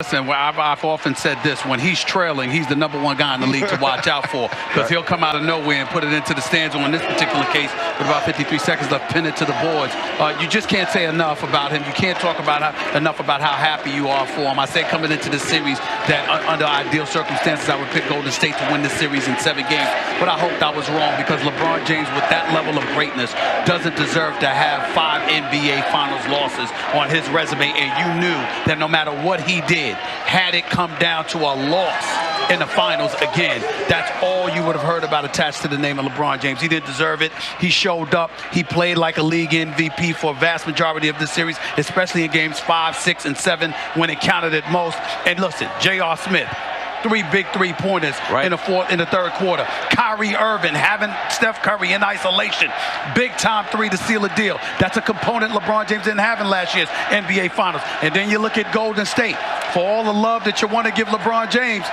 Listen, I've often said this, when he's trailing, he's the #1 guy in the league to watch out for, because he'll come out of nowhere and put it into the stands, or in this particular case, with about 53 seconds left, pin it to the boards. You just can't say enough about him. You can't talk enough about how happy you are for him. I said coming into this series that under ideal circumstances, I would pick Golden State to win this series in 7 games, but I hoped I was wrong, because LeBron James, with that level of greatness, doesn't deserve to have 5 NBA Finals losses on his resume, and you knew that no matter what he did, had it come down to a loss in the finals again, that's all you would have heard about attached to the name of LeBron James. He didn't deserve it. He showed up. He played like a league MVP for a vast majority of this series, especially in games 5, 6, and 7 when it counted at most. And listen, J.R. Smith, 3 big 3-pointers in the third quarter. Kyrie Irving having Steph Curry in isolation. Big time 3 to seal a deal. That's a component LeBron James didn't have in last year's NBA Finals. And then you look at Golden State. For all the love that you want to give LeBron James,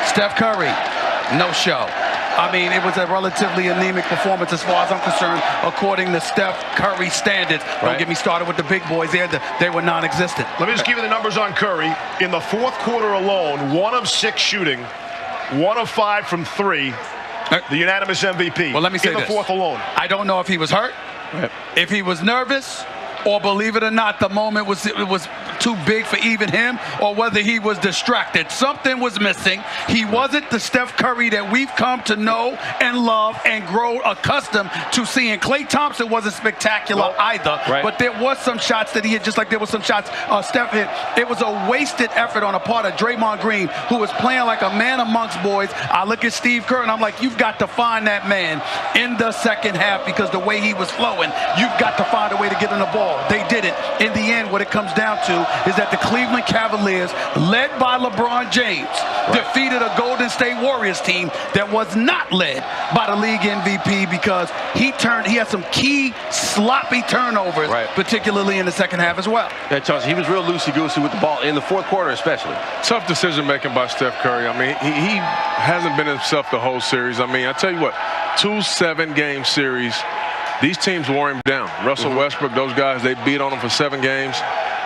Steph Curry, no show. I mean, it was a relatively anemic performance as far as I'm concerned, according to Steph Curry standards. Don't get me started with the big boys there. They were non-existent. Let me just give you the numbers on Curry. In the fourth quarter alone, 1 of 6 shooting, 1 of 5 from 3, the unanimous MVP. Well, let me say in the this. fourth alone. I don't know if he was hurt, if he was nervous, or believe it or not, the moment was too big for even him, or whether he was distracted. Something was missing. He wasn't the Steph Curry that we've come to know and love and grow accustomed to seeing. Klay Thompson wasn't spectacular either, but there was some shots that he hit, just like there was some shots Steph hit. It was a wasted effort on the part of Draymond Green, who was playing like a man amongst boys. I look at Steve Kerr and I'm like, you've got to find that man in the second half, because the way he was flowing, you've got to find a way to get him the ball. They didn't. In the end, what it comes down to is that the Cleveland Cavaliers, led by LeBron James, defeated a Golden State Warriors team that was not led by the league MVP, because he had some key sloppy turnovers, particularly in the second half as well. Yeah, Chauncey, he was real loosey-goosey with the ball in the fourth quarter especially. Tough decision-making by Steph Curry. I mean, he hasn't been himself the whole series. I mean, I tell you what, 2 7-game series, these teams wore him down. Russell Westbrook, those guys, they beat on him for 7 games.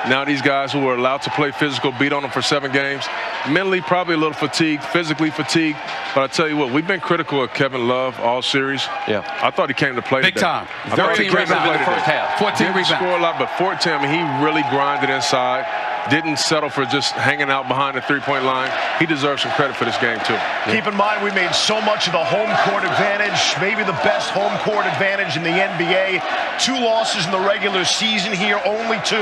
Now these guys who are allowed to play physical beat on him for 7 games. Mentally, probably a little fatigued, physically fatigued. But I tell you what, we've been critical of Kevin Love all series. Yeah. I thought he came to play Big today. time. 13 rebounds in the first half. 14 Didn't rebounds. score a lot, but 14, I mean, he really grinded inside. Didn't settle for just hanging out behind the 3-point line. He deserves some credit for this game, too. Keep in mind, we made so much of the home court advantage, maybe the best home court advantage in the NBA. 2 losses in the regular season here, only 2.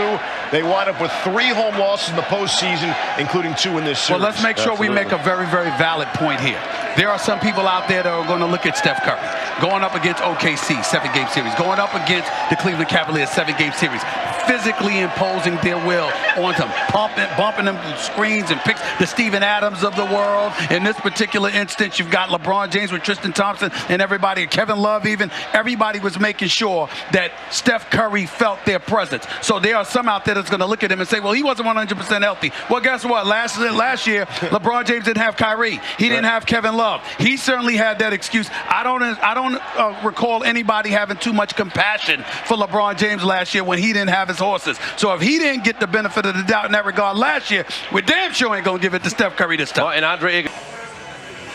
They wind up with 3 home losses in the postseason, including 2 in this series. Well, let's make sure we make a very, very valid point here. There are some people out there that are going to look at Steph Curry going up against OKC, 7-game series, going up against the Cleveland Cavaliers, 7-game series, physically imposing their will onto them, bumping them screens and picks, the Steven Adams of the world. In this particular instance, you've got LeBron James with Tristan Thompson and everybody, Kevin Love even. Everybody was making sure that Steph Curry felt their presence. So there are some out there that's going to look at him and say, well, he wasn't 100% healthy. Well, guess what? Last year, LeBron James didn't have Kyrie. He didn't have Kevin Love. He certainly had that excuse. I don't recall anybody having too much compassion for LeBron James last year when he didn't have his horses. So if he didn't get the benefit of the doubt in that regard last year, we damn sure ain't going to give it to Steph Curry this time. Well, and Andre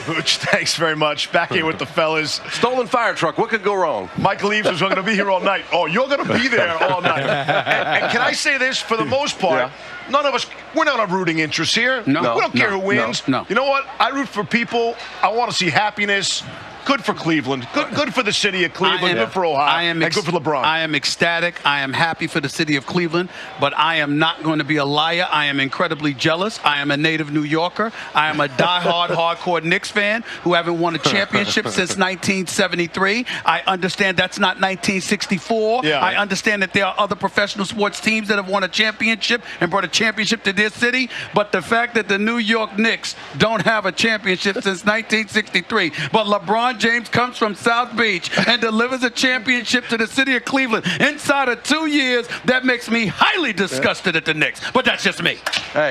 Booch, thanks very much. Back here with the fellas. stolen fire truck. What could go wrong? Michael Eaves is going to be here all night. Oh, you're going to be there all night. And can I say this? For the most part, none of us, we're not a rooting interest here. No. We don't care who wins. No. You know what? I root for people. I want to see happiness. Good for Cleveland. Good for the city of Cleveland. Good for Ohio. And good for LeBron. I am ecstatic. I am happy for the city of Cleveland, but I am not going to be a liar. I am incredibly jealous. I am a native New Yorker. I am a diehard, hardcore Knicks fan who haven't won a championship since 1973. I understand that's not 1964. I understand that there are other professional sports teams that have won a championship and brought a championship to their city, but the fact that the New York Knicks don't have a championship since 1963, but LeBron James comes from South Beach and delivers a championship to the city of Cleveland inside of 2 years, that makes me highly disgusted at the Knicks. But that's just me. Hey.